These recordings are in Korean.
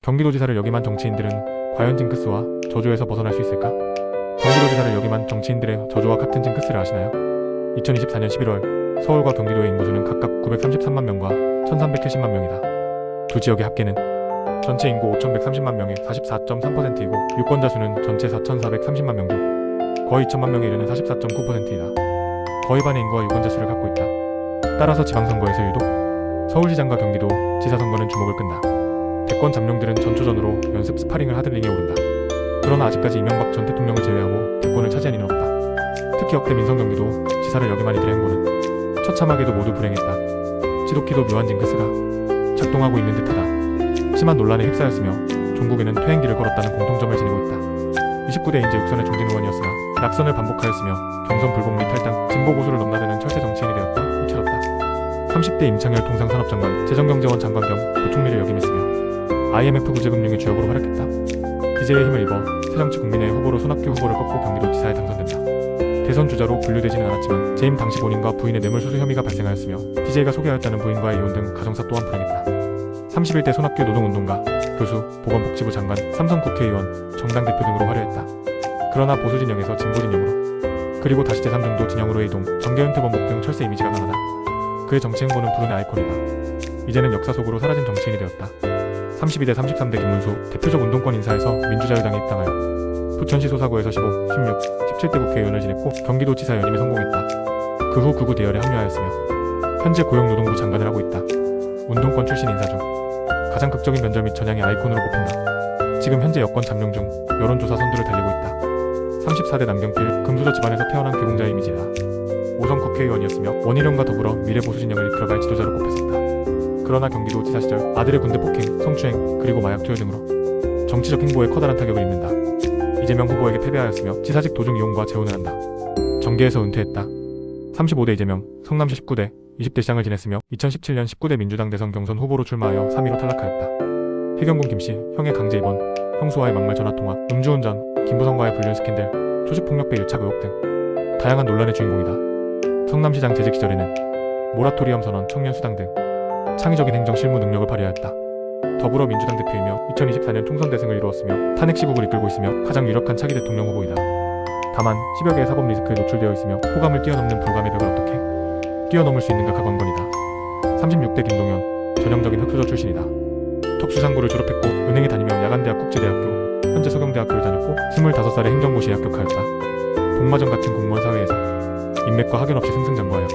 경기도지사를 역임한 정치인들은 과연 징크스와 저주에서 벗어날 수 있을까? 경기도지사를 역임한 정치인들의 저주와 같은 징크스를 아시나요? 2024년 11월 서울과 경기도의 인구수는 각각 933만 명과 1370만 명이다. 두 지역의 합계는 전체 인구 5130만 명의 44.3%이고 유권자 수는 전체 4430만 명 중 거의 2천만 명에 이르는 44.9%이다. 거의 반의 인구와 유권자 수를 갖고 있다. 따라서 지방선거에서 유독 서울시장과 경기도 지사 선거는 주목을 끈다. 대권 잠룡들은 전초전으로 연습 스파링을 하던 링에 오른다. 그러나 아직까지 이명박 전 대통령을 제외하고 대권을 차지한 이는 없다. 특히 역대 민선 경기도 지사를 역임한 이들의 행보는 처참하게도 모두 불행했다. 지독히도 묘한 징크스가 작동하고 있는 듯하다. 심한 논란에 휩싸였으며 종국에는 퇴행길을 걸었다는 공통점을 지니고 있다. 29대 인재 6선의 중진 의원이었으나 낙선을 반복하였으며 경선 불복 및 탈당, 진보 보수를 넘나드는 철새 정치인이 되었다. 이철없다. 30대 임창열 통상산업장관, 재정경제원 장관 겸 부총리를 역임했으며 IMF 구제금융의 주역으로 활약했다. 기재의 힘을 입어 새정치국민의 후보로 손학규 후보를 꺾고 경기도지사에 당선된다. 대선 주자로 분류되지는 않았지만 재임 당시 본인과 부인의 뇌물수수 혐의가 발생하였으며 DJ가 소개하였다는 부인과의 이혼 등 가정사 또한 불행했다. 31대 손학규 노동운동가, 교수, 보건복지부 장관, 삼선 국회의원, 정당 대표 등으로 화려했다. 그러나 보수 진영에서 진보 진영으로 그리고 다시 제3정도 진영으로 이동, 정계은퇴 번복 등 철새 이미지가 강하다. 그의 정치 행보는 불운의 아이콘이다. 이제는 역사 속으로 사라진 정치인이 되었다. 32대 33대 김문수, 대표적 운동권 인사에서 민주자유당에 입당하여 부천시 소사구에서 15, 16, 17대 국회의원을 지냈고 경기도지사 연임에 성공했다. 그 후 극우 대열에 합류하였으며 현재 고용노동부 장관을 하고 있다. 운동권 출신 인사 중 가장 극적인 변절 및 전향의 아이콘으로 꼽힌다. 지금 현재 여권 잠룡 중 여론조사 선두를 달리고 있다. 34대 남경필, 금수저 집안에서 태어난 개공자의 이미지다. 5선 국회의원이었으며 원희룡과 더불어 미래보수 진영을 이끌어갈 지도자로 꼽혔었다. 그러나 경기도지사 시절 아들의 군대 폭행, 성추행, 그리고 마약 투여 등으로 정치적 행보에 커다란 타격을 입는다. 이재명 후보에게 패배하였으며 지사직 도중 이용과 재혼을 한다. 정계에서 은퇴했다. 35대 이재명, 성남시 19대, 20대 시장을 지냈으며 2017년 19대 민주당 대선 경선 후보로 출마하여 3위로 탈락하였다. 해경군 김씨, 형의 강제 입원, 형수와의 막말 전화통화, 음주운전, 김부성과의 불륜 스캔들, 조직폭력배 유착 의혹 등 다양한 논란의 주인공이다. 성남시장 재직 시절에는 모라토리엄 선언, 청년수당 등 창의적인 행정 실무 능력을 발휘하였다. 더불어민주당 대표이며 2024년 총선 대승을 이루었으며 탄핵 시국을 이끌고 있으며 가장 유력한 차기 대통령 후보이다. 다만 10여 개의 사법 리스크에 노출되어 있으며 호감을 뛰어넘는 불감의 벽을 어떻게 뛰어넘을 수 있는가 가관건이다. 36대 김동연, 전형적인 흑수저 출신이다. 특수상고를 졸업했고 은행에 다니며 야간대학 국제대학교, 현재 서경대학교를 다녔고 25살에 행정고시에 합격하였다. 복마전 같은 공무원 사회에서 인맥과 학연 없이 승승장구하여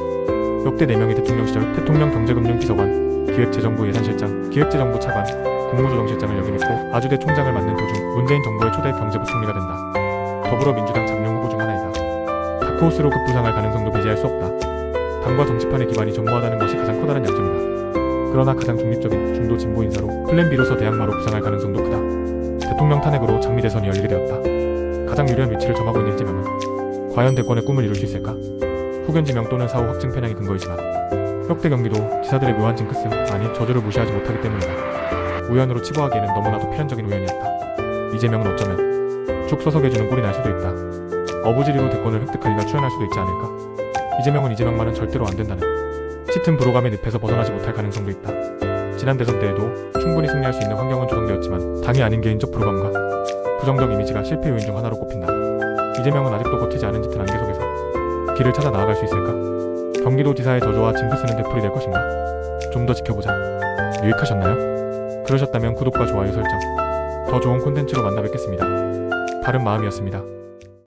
역대 4명의 대통령 시절 대통령 경제금융비서관, 기획재정부 예산실장, 기획재정부 차관, 국무조정실장을 역임했고 아주대 총장을 맡는 도중 문재인 정부의 초대 경제부총리가 된다. 더불어민주당 잠룡 후보 중 하나이다. 다크호스로 급부상할 가능성도 배제할 수 없다. 당과 정치판의 기반이 전무하다는 것이 가장 커다란 양점이다. 그러나 가장 중립적인 중도 진보 인사로 플랜 B로서 대항마로 부상할 가능성도 크다. 대통령 탄핵으로 장미 대선이 열리게 되었다. 가장 유리한 위치를 점하고 있는 이재명은 과연 대권의 꿈을 이룰 수 있을까? 후견 지명 또는 사후 확증 편향이 근거이지만 역대 경기도 지사들의 묘한 징크스, 아니 저주를 무시하지 못하기 때문이다. 우연으로 치부하기에는 너무나도 필연적인 우연이었다. 이재명은 어쩌면 죽 서석해주는 꼴이 날 수도 있다. 어부지리로 대권을 획득하기가 추연할 수도 있지 않을까? 이재명은 이재명만은 절대로 안 된다는 짙은 불호감의 늪에서 벗어나지 못할 가능성도 있다. 지난 대선 때에도 충분히 승리할 수 있는 환경은 조성되었지만 당이 아닌 개인적 불호감과 부정적 이미지가 실패 요인 중 하나로 꼽힌다. 이재명은 아직도 거치지 않은 짙은 안개 속에서 길을 찾아 나아갈 수 있을까? 경기도지사의 저주와 징크스는 되풀이 될 것인가? 좀 더 지켜보자. 유익하셨나요? 그러셨다면 구독과 좋아요 설정, 더 좋은 콘텐츠로 만나 뵙겠습니다. 바른 마음이었습니다.